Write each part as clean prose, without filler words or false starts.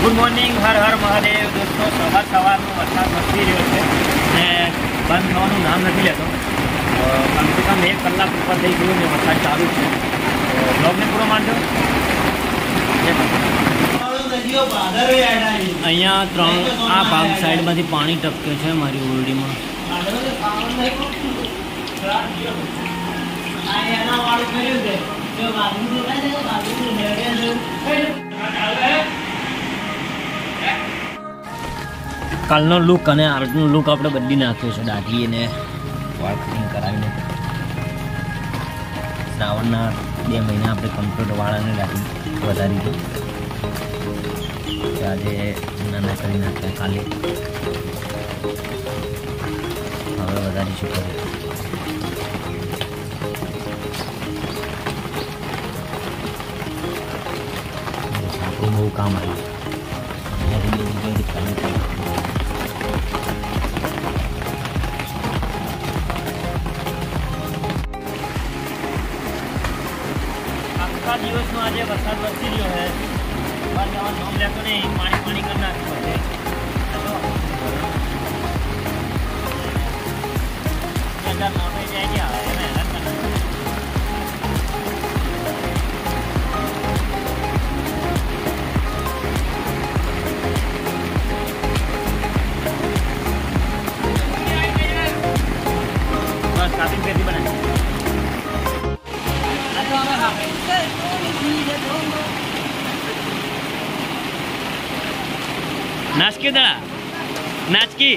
Good morning, हर हर महादेव दोस्तों। सवार में वरसाद वरसी रह्यो छे ने बंद थवानुं नाम नहीं लेतो। कम से कम 1 कलाक ऊपर थई गयुं ने वरसाद चालू है। तो ब्लॉग ने पूरो मानजो। अहींया आ भाग साइड में पानी टपके छे मारी ओरडी में। कालनो लुक अने आजनो लुक आपणे बदली नाख्यो छे। दाढ़ी ने वाળ કટિંગ કરાવીને શ્રાવણના 2 મહિના આપણે કમ્પ્લીટ વાળાને દાઢી વધારી દો। આજે નાના કરી નાખ્યા કાલે, હવે વધારીશું કરે। આપણું બહુ કામ આવ્યું। दिवस में आज वरसाद वरसी रो है। बार जवा नाम लेतो नहीं, पानी पानी करना है। अंदर नाम जाएगी हैरान करना। बस काफी पेटी बनाए। नाचकी दळा नाचकी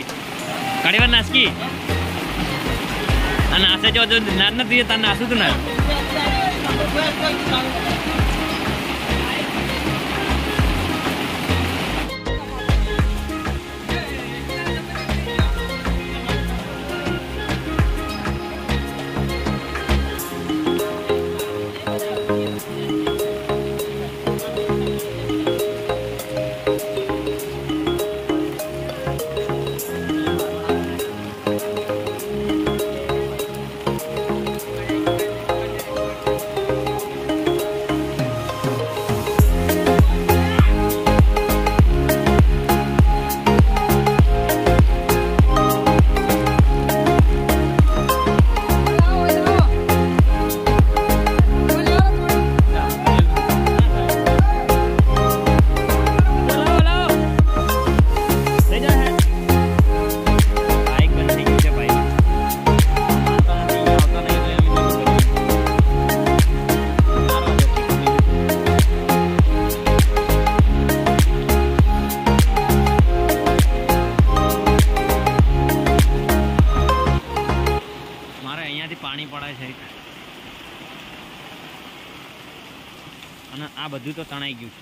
कडेवर नाचकी आणि नाचायच्या नाच ना तुझे ताना नाचू तू ना। पानी पड़े छे અને આ બધું તો તણાઈ ગયું છે।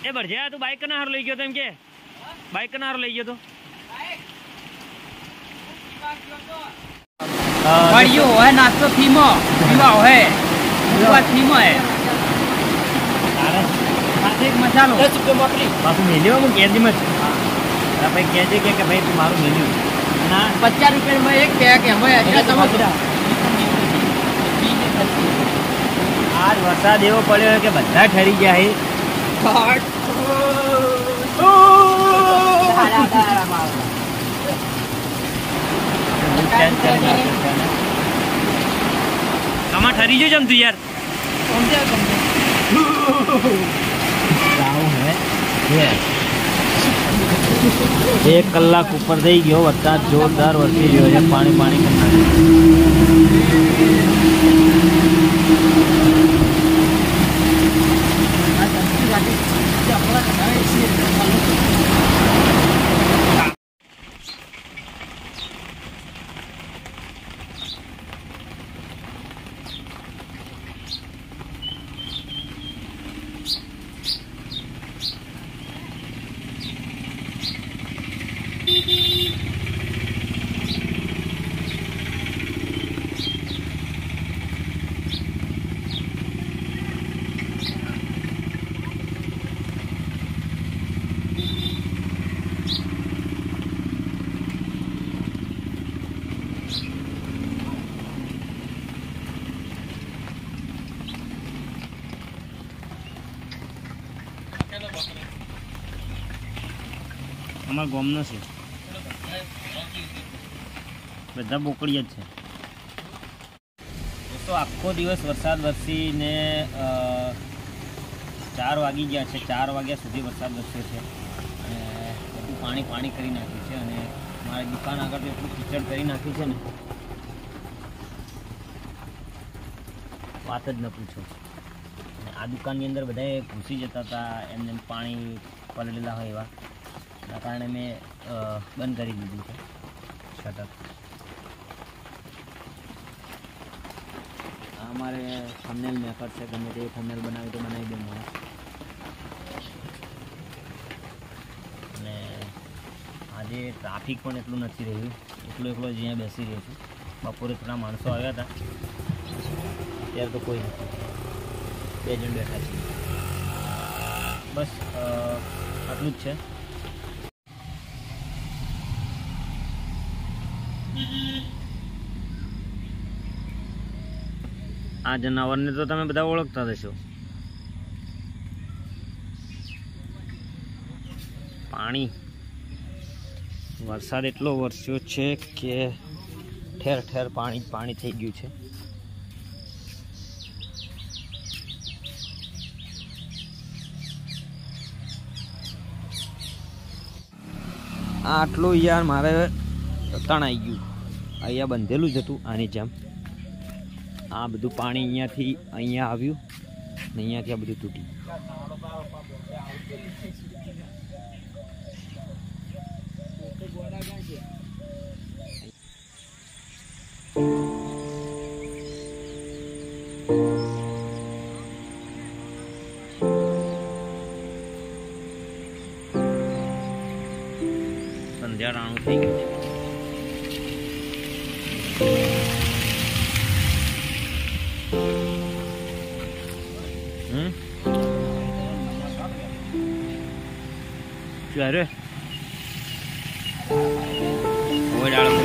ए भरजिया तू बाइक कना हार लई गयो तो एम के बाइक कना हार लई गयो तो बढ़ियो है नाश्तो फीमो फीमा है वो फीमो है एक मसालो 10 रुपये मोकली बापू मेल्यो मु केजी मत अरे भाई केजी के भाई तुम्हारो मेल्यो ना 50 रुपये में एक पैक है हमें अच्छा समझ। आज वरसाद एवो पड़्यो है कि बधा ठरी गया है। कमा ठरी जो जम तू यार है 1 कलाक ऊपर थी गयो। वरसाद जोरदार वरसी रह्यो है। पानी पानी करना અમારા ગામનો છે, બધા બોકડીયા જ છે દોસ્તો. આખો દિવસ વરસાદ વરસીને 4 વાગી ગયા છે. 4 વાગ્યા સુધી વરસાદ વરસ્યો છે અને બધું પાણી કરી નાખ્યું છે. અને મારી દુકાન આગળ એટલું કીચડ કરી નાખ્યું છે ને વાત જ ન પૂછો. અને આ દુકાનની અંદર બધાએ ઘૂસી જતા હતા, એમને પાણી પલળેલા હોય એવા, એના કારણે મેં બંધ કરી દીધું છે શટર. અમારે થંબનેલ મેકર છે, ગમે તે થંબનેલ બનાવી તો બનાવી દે મને. અને આજે ટ્રાફિક પણ એટલું નથી રહ્યું, એકલો જ અહીંયા બેસી રહ્યો છું. બપોરે થોડા માણસો આવ્યા હતા, અત્યારે તો કોઈ નથી, 2 જણ બેઠા છે. બસ આટલું જ છે. આ જનાવરને તો તમે બધા ઓળખતા હશો. પાણી, વરસાદ એટલો વરસ્યો છે કે ઠેર ઠેર પાણી થઈ ગયું છે. આટલું યાર મારે તણાઈ ગયું. અહીંયા બંધેલું જ હતું આની જેમ. આ બધું પાણી અહીંયાથી અહીંયા આવ્યું ને અહીંયાથી આ બધું તૂટી. સંધ્યારાણું થઈ ગયું છે. Claro. Voy a algo.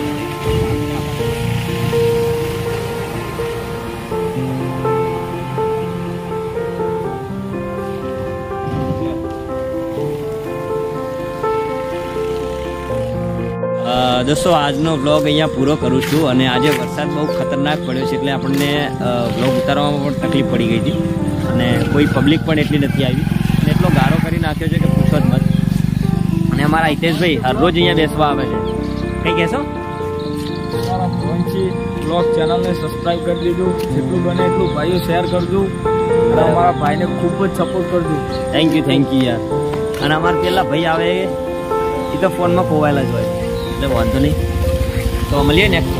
દોસ્તો આજનો વ્લોગ અહીંયા પૂરો કરું છું. અને આજે વરસાદ બહુ ખતરનાક પડ્યો છે એટલે આપણને વ્લોગ ઉતારવામાં પણ તકલીફ પડી ગઈ હતી. અને કોઈ પબ્લિક પણ એટલી નથી આવી અને એટલો ગારો કરી નાખ્યો છે કે પૂછો જ મત. અને અમારા હિતેશભાઈ હરરોજ અહીંયા બેસવા આવે છે. કઈ કહેશો? અમારા ભવનસિંહ બ્લોગ ચેનલને સબસ્ક્રાઈબ કરી દીધું, જેટલું બને એટલું ભાઈઓ શેર કરજો અને અમારા ભાઈને ખૂબ જ સપોર્ટ કરજો. થેન્ક યુ યાર. અને અમારા પેલા ભાઈ આવે એ તો ફોનમાં ખોવાયેલા જ હોય એટલે વાંધો નહીં. તો મળીએ નેક્સ્ટ